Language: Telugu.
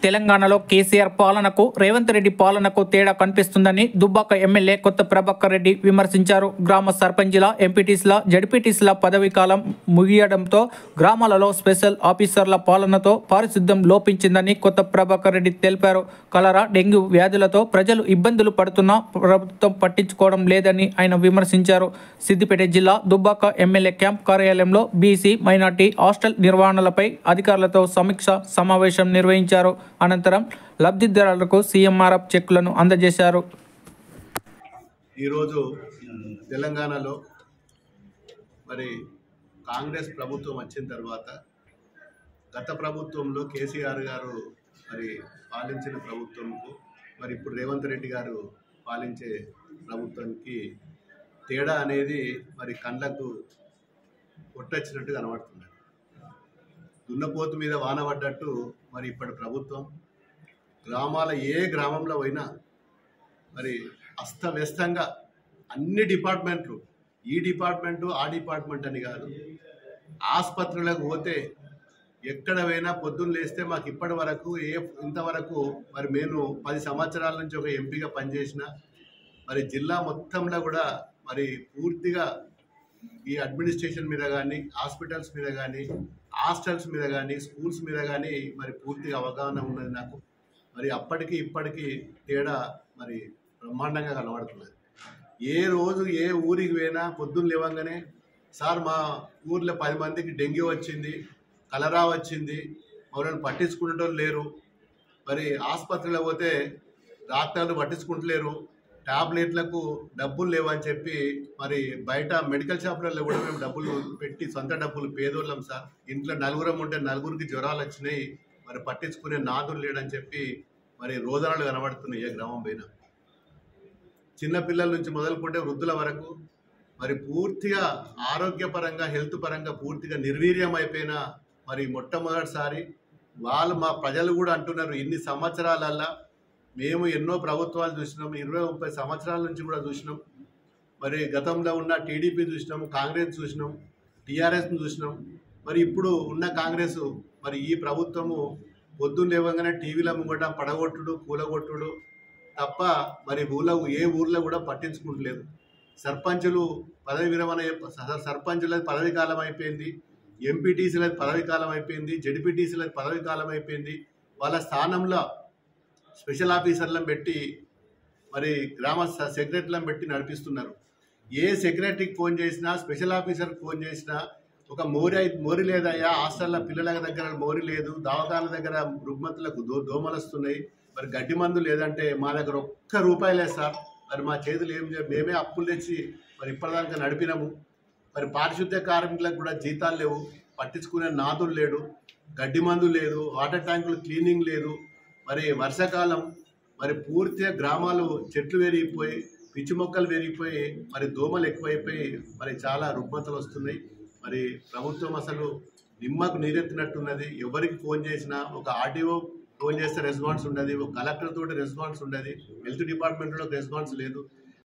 తెలంగాణలో కేసీఆర్ పాలనకు రేవంత్ రెడ్డి పాలనకు తేడా కనిపిస్తుందని దుబ్బాక ఎమ్మెల్యే కొత్త ప్రభాకర్ రెడ్డి విమర్శించారు. గ్రామ సర్పంచ్ల, ఎంపీటీసీల, జడ్పీటీసీల పదవీ కాలం ముగియడంతో గ్రామాలలో స్పెషల్ ఆఫీసర్ల పాలనతో పారిశుద్ధ్యం లోపించిందని కొత్త ప్రభాకర్ రెడ్డి తెలిపారు. కలరా, డెంగ్యూ వ్యాధులతో ప్రజలు ఇబ్బందులు పడుతున్నా ప్రభుత్వం పట్టించుకోవడం లేదని ఆయన విమర్శించారు. సిద్దిపేట జిల్లా దుబ్బాక ఎమ్మెల్యే క్యాంప్ కార్యాలయంలో బీసీ, మైనార్టీ హాస్టల్ నిర్వహణలపై అధికారులతో సమీక్ష సమావేశం నిర్వహించారు. అనంతరం లబ్ధిదారులకు సీఎంఆర్ఎఫ్ చెక్కులను అందజేశారు. ఈరోజు తెలంగాణలో మరి కాంగ్రెస్ ప్రభుత్వం వచ్చిన తర్వాత గత ప్రభుత్వంలో కేసీఆర్ గారు మరి పాలించిన ప్రభుత్వంకు మరి ఇప్పుడు రేవంత్ రెడ్డి గారు పాలించే ప్రభుత్వానికి తేడా అనేది మరి కళ్ళకు కొట్టొచ్చినట్టు కనబడుతుంది. దున్నపోతు మీద వాన పడ్డట్టు మరి ఇప్పటి ప్రభుత్వం గ్రామాల ఏ గ్రామంలో పోయినా మరి అస్తవ్యస్తంగా అన్ని డిపార్ట్మెంట్లు, ఈ డిపార్ట్మెంటు ఆ డిపార్ట్మెంట్ అని కాదు, ఆసుపత్రులకు పోతే ఎక్కడ పోయినా పొద్దున్న లేస్తే మాకు ఇప్పటి వరకు ఇంతవరకు మరి నేను 10 సంవత్సరాల నుంచి ఒక ఎంపీగా పనిచేసిన మరి జిల్లా మొత్తంలో కూడా మరి పూర్తిగా ఈ అడ్మినిస్ట్రేషన్ మీద కానీ, హాస్పిటల్స్ మీద కానీ, హాస్టల్స్ మీద కానీ, స్కూల్స్ మీద కానీ మరి పూర్తిగా అవగాహన ఉన్నది నాకు. మరి అప్పటికి ఇప్పటికీ తేడా మరి బ్రహ్మాండంగా కనబడుతున్నది. ఏ రోజు ఏ ఊరికి పోయినా పొద్దున్న లేవంగానే సార్ మా ఊర్లో 10 మందికి డెంగ్యూ వచ్చింది, కలరా వచ్చింది, ఎవరైనా పట్టించుకునేటోళ్ళు లేరు, మరి ఆసుపత్రిలో పోతే డాక్టర్లు పట్టించుకుంటలేరు, టాబ్లెట్లకు డబ్బులు లేవని చెప్పి మరి బయట మెడికల్ షాపులలో కూడా మేము డబ్బులు పెట్టి సొంత డబ్బులు పేదోళ్ళం సార్, ఇంట్లో నలుగురం ఉంటే నలుగురికి జ్వరాలు వచ్చినాయి, మరి పట్టించుకునే నాదులు లేడని చెప్పి మరి రోదనలు కనబడుతున్నాయి. ఏ గ్రామం పైన చిన్నపిల్లల నుంచి మొదలుకుంటే వృద్ధుల వరకు మరి పూర్తిగా ఆరోగ్యపరంగా, హెల్త్ పరంగా పూర్తిగా నిర్వీర్యం అయిపోయిన మరి మొట్టమొదటిసారి వాళ్ళు మా ప్రజలు కూడా అంటున్నారు, ఇన్ని సంవత్సరాలల్లా మేము ఎన్నో ప్రభుత్వాలు చూసినాం, 20-30 సంవత్సరాల నుంచి కూడా చూసినాం, మరి గతంలో ఉన్న టీడీపీ చూసినాం, కాంగ్రెస్ చూసినాం, టీఆర్ఎస్ని చూసినాం, మరి ఇప్పుడు ఉన్న కాంగ్రెస్ మరి ఈ ప్రభుత్వము పొద్దున్న లేవగానే టీవీల ముంగట పడగొట్టుడు, కూలగొట్టుడు తప్ప మరి ఏ ఊర్లో కూడా పట్టించుకుంటలేదు. సర్పంచులు పదవి విరమణ, సర్పంచులది పదవి కాలం అయిపోయింది, ఎంపీటీసీలది పదవి కాలం అయిపోయింది, జడ్పీటీసీలది పదవి కాలం అయిపోయింది. వాళ్ళ స్థానంలో స్పెషల్ ఆఫీసర్లను పెట్టి మరి గ్రామ సెక్రటరీలను పెట్టి నడిపిస్తున్నారు. ఏ సెక్రటరీకి ఫోన్ చేసినా, స్పెషల్ ఆఫీసర్కి ఫోన్ చేసినా ఒక మోరి లేదయ్యా, హాస్టల్ల పిల్లల దగ్గర మోరి లేదు, దవాఖాన దగ్గర రుగ్మతులకు దోమలు వస్తున్నాయి, మరి గడ్డి మందు లేదంటే మా దగ్గర ఒక్క రూపాయి లేదు సార్, మరి మా చేతులు మేమే అప్పులు తెచ్చి మరి ఇప్పటిదాకా నడిపినాము, మరి పారిశుద్ధ్య కార్మికులకు కూడా జీతాలు లేవు, పట్టించుకునే నాదులు లేడు, గడ్డి మందు లేదు, వాటర్ ట్యాంకులు క్లీనింగ్ లేదు, మరి వర్షాకాలం మరి పూర్తిగా గ్రామాలు చెట్లు పెరిగిపోయి, పిచ్చి మొక్కలు పెరిగిపోయి, మరి దోమలు ఎక్కువైపోయి మరి చాలా రుగ్మతలు వస్తున్నాయి. మరి ప్రభుత్వం అసలు నిమ్మకు నీరెత్తినట్టున్నది. ఎవరికి ఫోన్ చేసినా ఒక ఆర్టీఓ ఫోన్ చేస్తే రెస్పాన్స్ ఉండదు, ఒక కలెక్టర్ తోటి రెస్పాన్స్ ఉండదు, హెల్త్ డిపార్ట్మెంట్లో రెస్పాన్స్ లేదు.